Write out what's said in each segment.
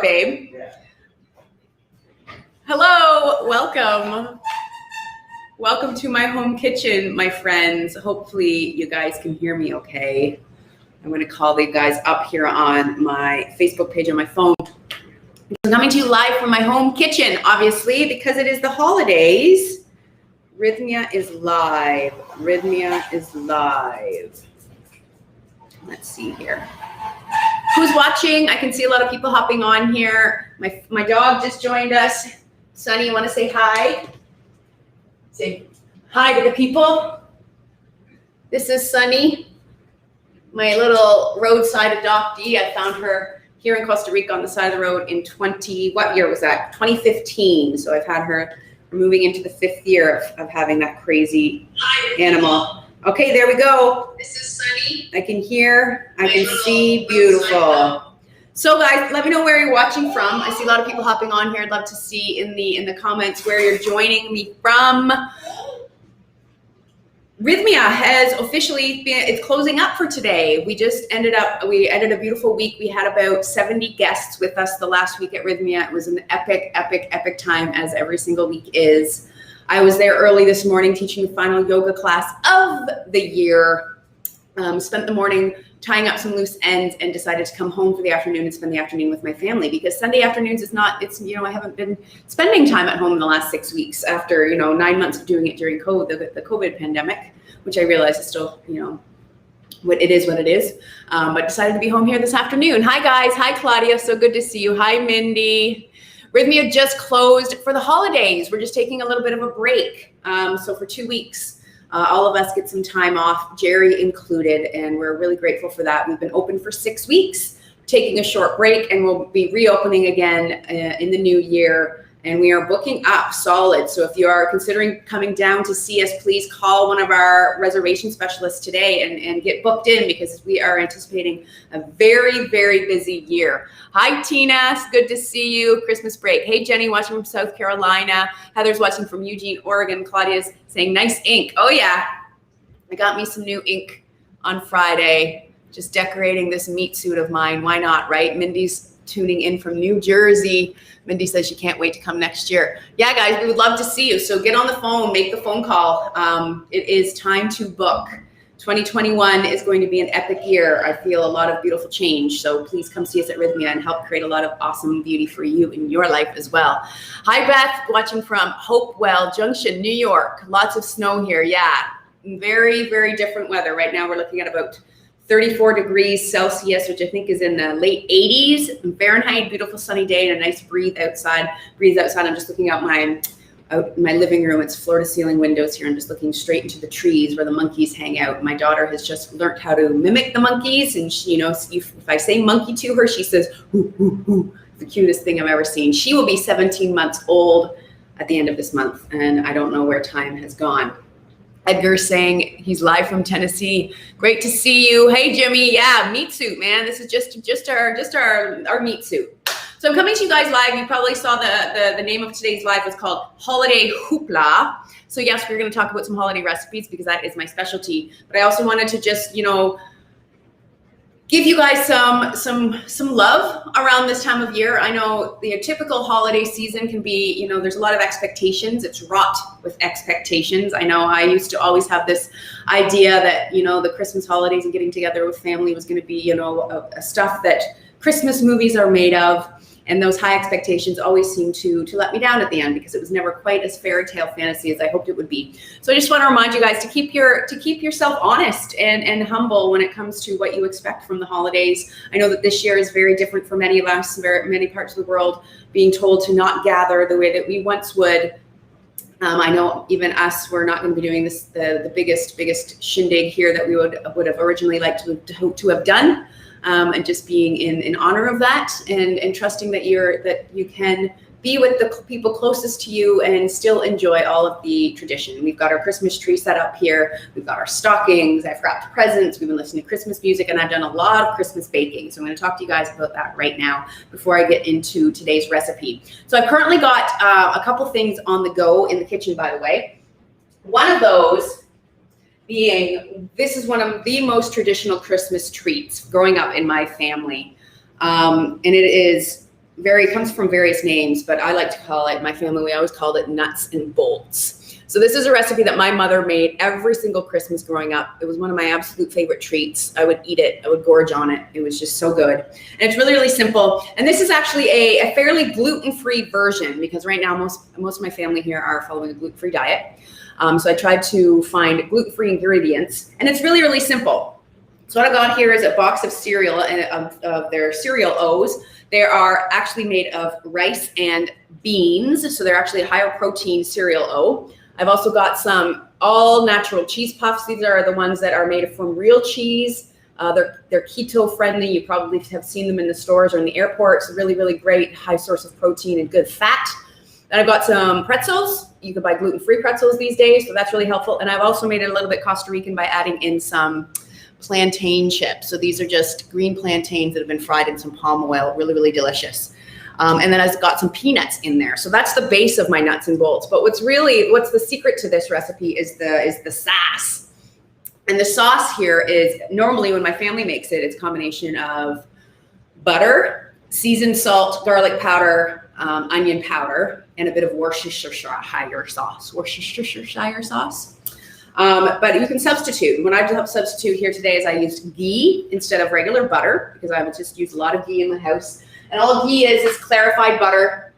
babe. Yeah. Hello, welcome. Welcome to my home kitchen, my friends. Hopefully you guys can hear me okay. I'm going to call the guys up here on my Facebook page on my phone. I'm coming to you live from my home kitchen, obviously, because it is the holidays. Rythmia is live. Rythmia is live. Let's see here. Who's watching? I can see a lot of people hopping on here. My dog just joined us. Sunny, you want to say hi? Say hi to the people. This is Sunny, my little roadside adoptee. I found her here in Costa Rica on the side of the road in what year was that? 2015. So I've had her, we're moving into the 5th year of having that crazy animal. Okay, there we go. This is Sunny. I can hear, I can see, beautiful. So guys, let me know where you're watching from. I see a lot of people hopping on here. I'd love to see in the comments where you're joining me from. Rythmia has officially it's closing up for today. We ended a beautiful week. We had about 70 guests with us the last week at Rythmia. It was an epic time, as every single week is. I was there early this morning teaching the final yoga class of the year. Spent the morning tying up some loose ends and decided to come home for the afternoon and spend the afternoon with my family, because Sunday afternoons I haven't been spending time at home in the last 6 weeks after, 9 months of doing it during the COVID pandemic, which I realize is still, what it is. But decided to be home here this afternoon. Hi guys. Hi Claudia. So good to see you. Hi Mindy. Rythmia just closed for the holidays. We're just taking a little bit of a break. So for 2 weeks, all of us get some time off, Jerry included, and we're really grateful for that. We've been open for 6 weeks, taking a short break, and we'll be reopening again in the new year. And we are booking up solid. So if you are considering coming down to see us, please call one of our reservation specialists today and get booked in, because we are anticipating a very, very busy year. Hi, Tina. It's good to see you. Christmas break. Hey, Jenny, watching from South Carolina. Heather's watching from Eugene, Oregon. Claudia's saying nice ink. Oh, yeah. I got me some new ink on Friday. Just decorating this meat suit of mine. Why not, right? Mindy's tuning in from New Jersey. Mindy says she can't wait to come next year. Yeah, guys, we would love to see you. So get on the phone, make the phone call. It is time to book. 2021 is going to be an epic year. I feel a lot of beautiful change. So please come see us at Rythmia and help create a lot of awesome beauty for you in your life as well. Hi, Beth, watching from Hopewell Junction, New York. Lots of snow here. Yeah, very, very different weather. Right now we're looking at about 34 degrees Celsius, which I think is in the late 80s Fahrenheit. Beautiful sunny day and a nice breeze outside. I'm just looking out my living room. It's floor to ceiling windows here. I'm just looking straight into the trees where the monkeys hang out. My daughter has just learned how to mimic the monkeys, and she, if I say monkey to her, she says hoo hoo hoo. The cutest thing I've ever seen. She will be 17 months old at the end of this month, and I don't know where time has gone. Edgar saying he's live from Tennessee. Great to see you. Hey, Jimmy. Yeah, meat suit, man. This is just our meat suit. So I'm coming to you guys live. You probably saw the name of today's live was called Holiday Hooplah. So yes, we're going to talk about some holiday recipes because that is my specialty. But I also wanted to just, give you guys some love around this time of year. I know the typical holiday season can be, there's a lot of expectations. It's wrought with expectations. I know I used to always have this idea that, the Christmas holidays and getting together with family was going to be, a stuff that Christmas movies are made of. And those high expectations always seem to let me down at the end, because it was never quite as fairy tale fantasy as I hoped it would be. So I just want to remind you guys to keep yourself honest and humble when it comes to what you expect from the holidays. I know that this year is very different for many of us, many parts of the world, being told to not gather the way that we once would. I know even us, we're not going to be doing this the biggest shindig here that we would have originally liked to have done. And just being in honor of that, and trusting that you can be with the people closest to you and still enjoy all of the tradition. We've got our Christmas tree set up here. We've got our stockings. I've wrapped presents. We've been listening to Christmas music, and I've done a lot of Christmas baking. So I'm going to talk to you guys about that right now before I get into today's recipe. So I've currently got a couple things on the go in the kitchen, by the way. One of those being, this is one of the most traditional Christmas treats growing up in my family. And it is comes from various names, but I like to call it, my family, we always called it nuts and bolts. So this is a recipe that my mother made every single Christmas growing up. It was one of my absolute favorite treats. I would eat it. I would gorge on it. It was just so good. And it's really, really simple. And this is actually a fairly gluten-free version, because right now most of my family here are following a gluten-free diet. So I tried to find gluten-free ingredients, and it's really, really simple. So what I got here is a box of cereal, and of their cereal O's. They are actually made of rice and beans, so they're actually a higher protein cereal O. I've also got some all natural cheese puffs. These are the ones that are made from real cheese. They're keto friendly. You probably have seen them in the stores or in the airports. Really, really great, high source of protein and good fat. Then I've got some pretzels. You can buy gluten-free pretzels these days, so that's really helpful. And I've also made it a little bit Costa Rican by adding in some plantain chips. So these are just green plantains that have been fried in some palm oil. Really, really delicious. And then I've got some peanuts in there. So that's the base of my nuts and bolts. But what's the secret to this recipe is the sauce. And the sauce here is, normally when my family makes it, it's a combination of butter, seasoned salt, garlic powder, onion powder, and a bit of Worcestershire sauce. But you can substitute. What I've substitute here today is I used ghee instead of regular butter, because I would just use a lot of ghee in the house. And all ghee is clarified butter.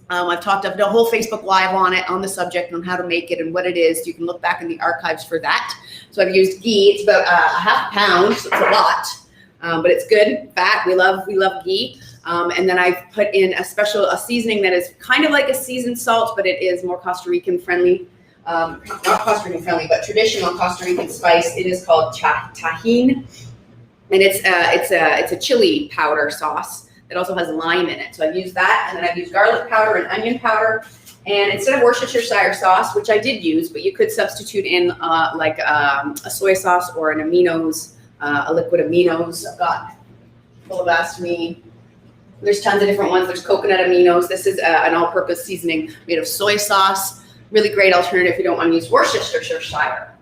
I've done a whole Facebook Live on it, on the subject, on how to make it and what it is. You can look back in the archives for that. So I've used ghee. It's about a half pound, so it's a lot, but it's good fat. We love ghee. And then I've put in a seasoning that is kind of like a seasoned salt, but it is more Costa Rican friendly. Not Costa Rican friendly, but traditional Costa Rican spice. It is called tajin, and it's a chili powder sauce. It also has lime in it. So I've used that, and then I've used garlic powder and onion powder. And instead of Worcestershire sauce, which I did use, but you could substitute in a soy sauce or an aminos, a liquid aminos. I've got full of astamine. There's tons of different ones. There's coconut aminos. This is an all-purpose seasoning made of soy sauce. Really great alternative if you don't want to use Worcestershire.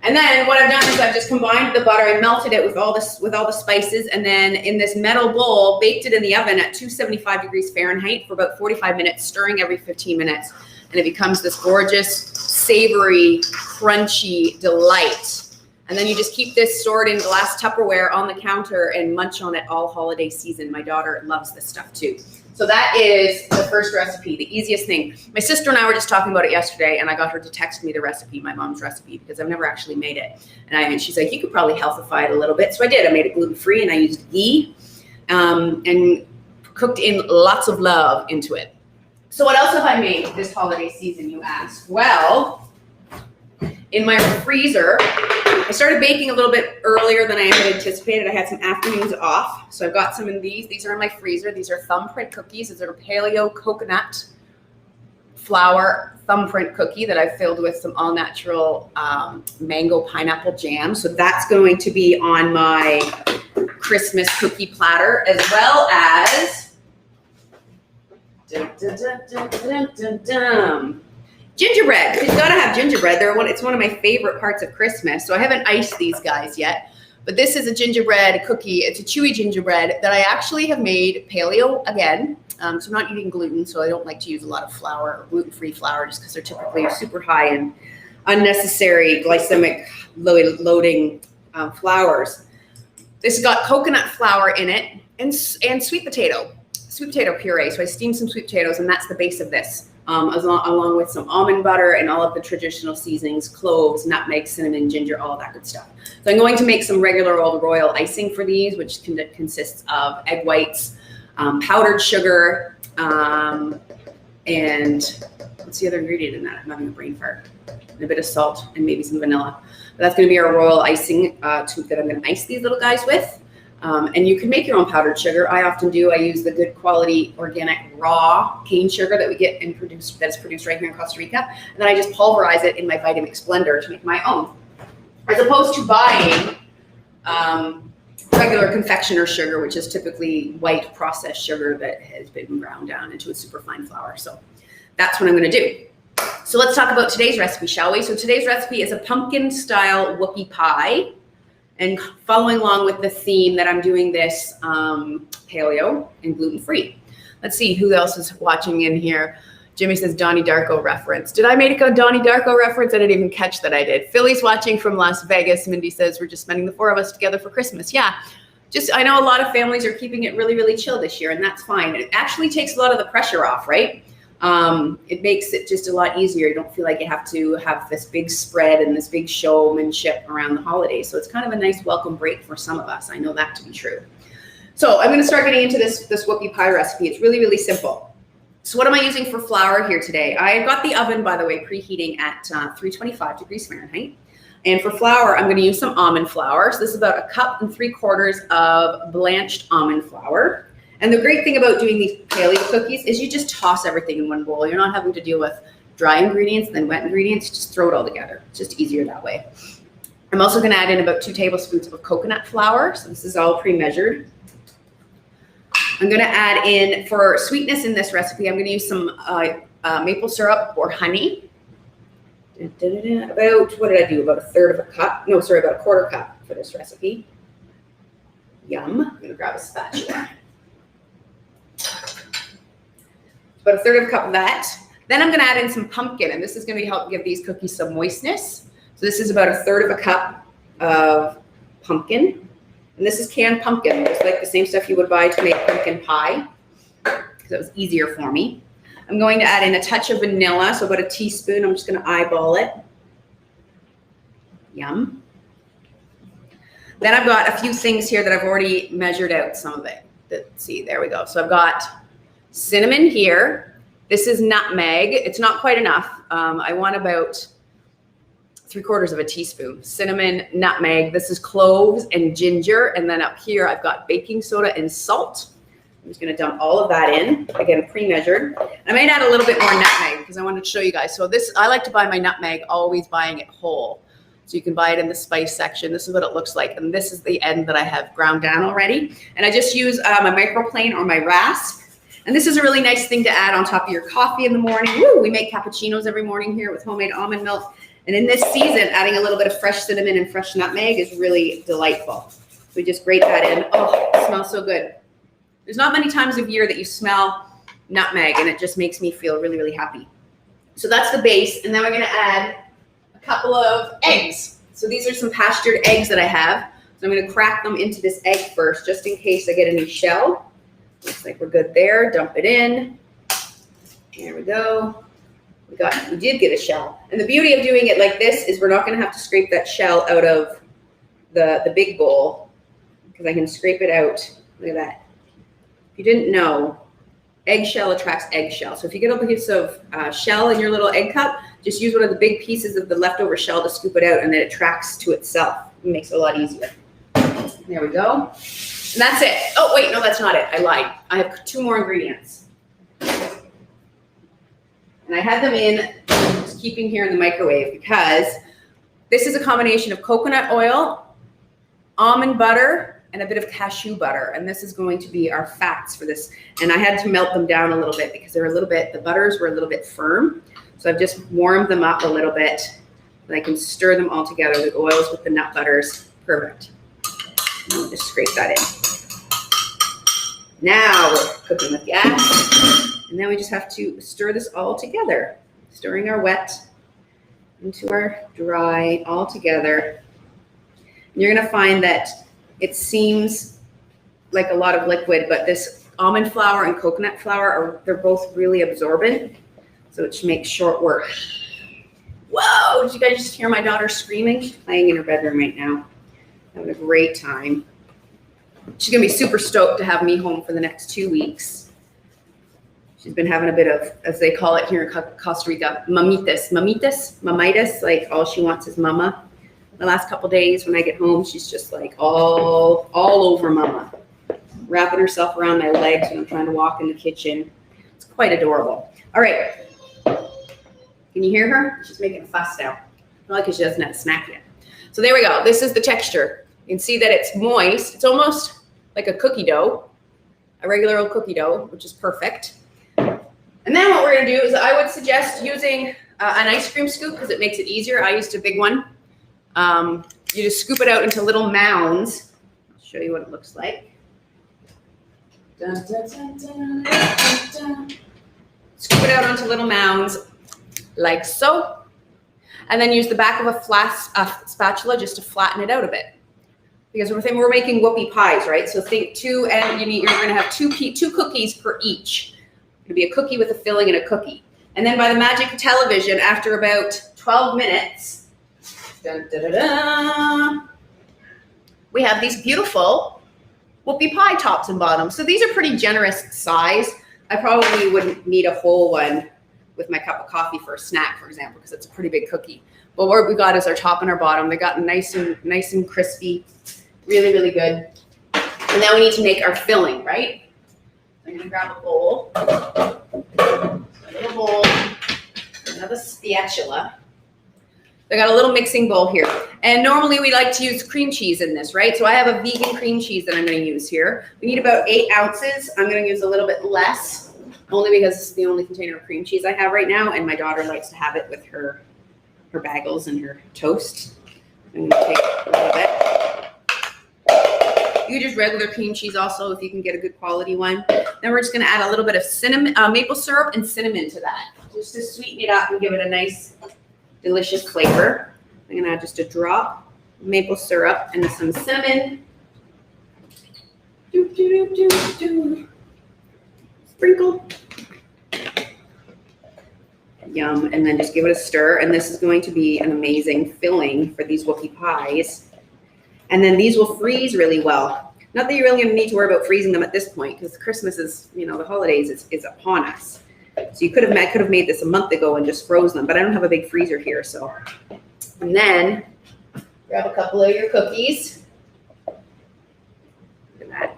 And then what I've done is I've just combined the butter. I melted it with all the spices, and then in this metal bowl, baked it in the oven at 275 degrees Fahrenheit for about 45 minutes, stirring every 15 minutes. And it becomes this gorgeous, savory, crunchy delight. And then you just keep this stored in glass Tupperware on the counter and munch on it all holiday season. My daughter loves this stuff too. So that is the first recipe, the easiest thing. My sister and I were just talking about it yesterday, and I got her to text me the recipe, my mom's recipe, because I've never actually made it. And she's like, you could probably healthify it a little bit. So I did. I made it gluten-free, and I used ghee and cooked in lots of love into it. So what else have I made this holiday season, you ask? Well, in my freezer, I started baking a little bit earlier than I had anticipated. I had some afternoons off. So I've got some of these. These are in my freezer. These are Thumbprint Cookies. These are paleo coconut flour Thumbprint cookie that I've filled with some all-natural mango pineapple jam. So that's going to be on my Christmas cookie platter, as well as gingerbread. You've got to have gingerbread. It's one of my favorite parts of Christmas. So I haven't iced these guys yet, but this is a gingerbread cookie. It's a chewy gingerbread that I actually have made paleo again. So I'm not eating gluten, so I don't like to use a lot of flour or gluten-free flour, just because they're typically super high in unnecessary glycemic loading flours. This has got coconut flour in it and sweet potato puree. So I steamed some sweet potatoes, and that's the base of this. Along with some almond butter and all of the traditional seasonings, cloves, nutmeg, cinnamon, ginger, all of that good stuff. So I'm going to make some regular old royal icing for these, which consists of egg whites, powdered sugar, and what's the other ingredient in that? I'm having a brain fart. And a bit of salt and maybe some vanilla. But that's going to be our royal icing tube that I'm going to ice these little guys with. And you can make your own powdered sugar. I often do. I use the good quality organic raw cane sugar that we get that's produced right here in Costa Rica. And then I just pulverize it in my Vitamix blender to make my own. As opposed to buying regular confectioner sugar, which is typically white processed sugar that has been ground down into a super fine flour. So that's what I'm going to do. So let's talk about today's recipe, shall we? So today's recipe is a pumpkin style whoopie pie. And following along with the theme that I'm doing this paleo and gluten-free. Let's see who else is watching in here. Jimmy says Donnie Darko reference. Did I make a Donnie Darko reference? I didn't even catch that I did. Philly's watching from Las Vegas. Mindy says we're just spending the 4 of us together for Christmas. Yeah, I know a lot of families are keeping it really, really chill this year, and that's fine. It actually takes a lot of the pressure off, right? It makes it just a lot easier. You don't feel like you have to have this big spread and this big showmanship around the holidays. So it's kind of a nice welcome break for some of us. I know that to be true. So I'm going to start getting into this whoopie pie recipe. It's really, really simple. So what am I using for flour here today? I got the oven, by the way, preheating at 325 degrees Fahrenheit. And for flour, I'm going to use some almond flour. So this is about 1.75 cups of blanched almond flour. And the great thing about doing these paleo cookies is you just toss everything in one bowl. You're not having to deal with dry ingredients and then wet ingredients. Just throw it all together. It's just easier that way. I'm also going to add in about 2 tablespoons of coconut flour. So this is all pre-measured. I'm going to add in, for sweetness in this recipe, I'm going to use some maple syrup or honey. About, what did I do? About 1/3 cup. No, sorry, about 1/4 cup for this recipe. Yum. I'm going to grab a spatula. About 1/3 cup of that. Then I'm going to add in some pumpkin, and this is going to help give these cookies some moistness. So this is about 1/3 cup of pumpkin. And this is canned pumpkin, just like the same stuff you would buy to make pumpkin pie, because it was easier for me. I'm going to add in a touch of vanilla, so about a teaspoon. I'm just going to eyeball it. Yum. Then I've got a few things here that I've already measured out some of it. Let's see, there we go. So I've got cinnamon here. This is nutmeg. It's not quite enough. I want about 3/4 teaspoon. Cinnamon, nutmeg. This is cloves and ginger. And then up here, I've got baking soda and salt. I'm just going to dump all of that in. Again, pre-measured. I might add a little bit more nutmeg because I wanted to show you guys. So this, I like to buy my nutmeg, always buying it whole. So you can buy it in the spice section. This is what it looks like. And this is the end that I have ground down already. And I just use my microplane or my rasp. And this is a really nice thing to add on top of your coffee in the morning. Woo, we make cappuccinos every morning here with homemade almond milk. And in this season, adding a little bit of fresh cinnamon and fresh nutmeg is really delightful. So we just grate that in. Oh, it smells so good. There's not many times of year that you smell nutmeg, and it just makes me feel really, really happy. So that's the base. And then we're going to add a couple of eggs. So these are some pastured eggs that I have. So I'm going to crack them into this egg first, just in case I get any shell. Looks like we're good there. Dump it in. There we go. We did get a shell. And the beauty of doing it like this is we're not going to have to scrape that shell out of the big bowl, because I can scrape it out. Look at that. If you didn't know, eggshell attracts eggshell. So if you get a piece of shell in your little egg cup, just use one of the big pieces of the leftover shell to scoop it out, and then it tracks to itself. It makes it a lot easier. There we go. And that's it. Oh, wait, no, that's not it. I lied. I have 2 more ingredients. And I had them in, just keeping here in the microwave, because this is a combination of coconut oil, almond butter, and a bit of cashew butter. And this is going to be our fats for this. And I had to melt them down a little bit because they're the butters were a little bit firm. So I've just warmed them up a little bit, and I can stir them all together, the oils with the nut butters. Perfect. And I'll just scrape that in. Now we're cooking with gas. And then we just have to stir this all together, stirring our wet into our dry all together. And you're going to find that it seems like a lot of liquid, but this almond flour and coconut flour, they're both really absorbent. So it should make short work. Whoa, did you guys just hear my daughter screaming? She's playing in her bedroom right now, having a great time. She's going to be super stoked to have me home for the next 2 weeks. She's been having a bit of, as they call it here in Costa Rica, mamitis, like all she wants is mama. The last couple days when I get home, she's just like all over mama, wrapping herself around my legs when I'm trying to walk in the kitchen. It's quite adorable. All right. Can you hear her? She's making a fuss now. Probably because she doesn't have a snack yet. So there we go. This is the texture. You can see that it's moist. It's almost like a cookie dough, a regular old cookie dough, which is perfect. And then what we're going to do is I would suggest using an ice cream scoop because it makes it easier. I used a big one. You just scoop it out into little mounds. I'll show you what it looks like. Dun, dun, dun, dun, dun, dun. Scoop it out onto little mounds, like so. And then use the back of a spatula just to flatten it out a bit. Because we're making whoopie pies, right? So think two, and you're going to have two cookies per each. It'll be a cookie with a filling and a cookie. And then by the magic of television, after about 12 minutes, dun, dun, dun, dun, we have these beautiful whoopie pie tops and bottoms. So these are pretty generous size. I probably wouldn't need a whole one with my cup of coffee for a snack, for example, because it's a pretty big cookie. But what we got is our top and our bottom. They got nice and crispy, really, really good. And now we need to make our filling, right? I'm gonna grab a bowl, another spatula. I got a little mixing bowl here. And normally we like to use cream cheese in this, right? So I have a vegan cream cheese that I'm gonna use here. We need about 8 ounces. I'm gonna use a little bit less, only because it's the only container of cream cheese I have right now, and my daughter likes to have it with her bagels and her toast. I'm gonna take a little bit. You can just regular cream cheese also if you can get a good quality one. Then we're just gonna add a little bit of cinnamon, maple syrup and cinnamon to that, just to sweeten it up and give it a nice, delicious flavor. I'm gonna add just a drop of maple syrup and some cinnamon. Sprinkle. Yum, and then just give it a stir. And this is going to be an amazing filling for these whoopie pies. And then these will freeze really well. Not that you're really gonna need to worry about freezing them at this point, because Christmas is, the holidays is upon us. So I could have made this a month ago and just froze them, but I don't have a big freezer here, so. And then grab a couple of your cookies. Look at that.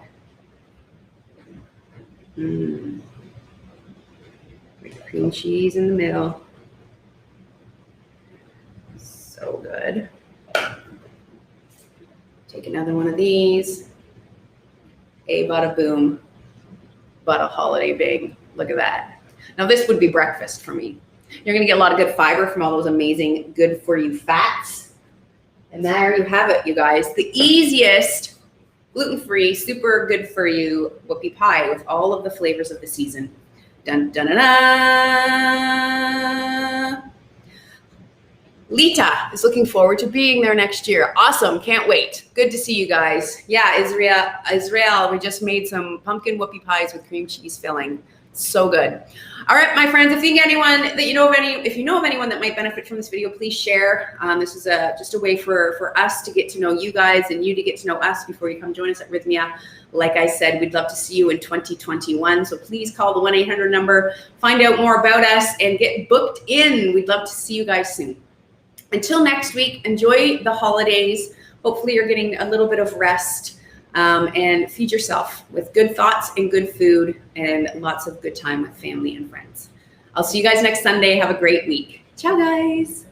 Cream cheese in the middle. So good. Take another one of these. Hey, bada boom. Bada holiday big. Look at that. Now this would be breakfast for me. You're gonna get a lot of good fiber from all those amazing good for you fats. And there you have it, you guys. The easiest gluten-free, super good for you whoopie pie with all of the flavors of the season. Dun, dun, dun, dun. Lita is looking forward to being there next year. Awesome, can't wait. Good to see you guys. Yeah, Israel, we just made some pumpkin whoopie pies with cream cheese filling. So good. All right, my friends, if you know of anyone that might benefit from this video, please share. This is just a way for us to get to know you guys and you to get to know us before you come join us at Rythmia. Like I said, we'd love to see you in 2021. So please call the 1-800 number, find out more about us, and get booked in. We'd love to see you guys soon. Until next week, enjoy the holidays. Hopefully you're getting a little bit of rest. And feed yourself with good thoughts and good food and lots of good time with family and friends. I'll see you guys next Sunday. Have a great week. Ciao, guys.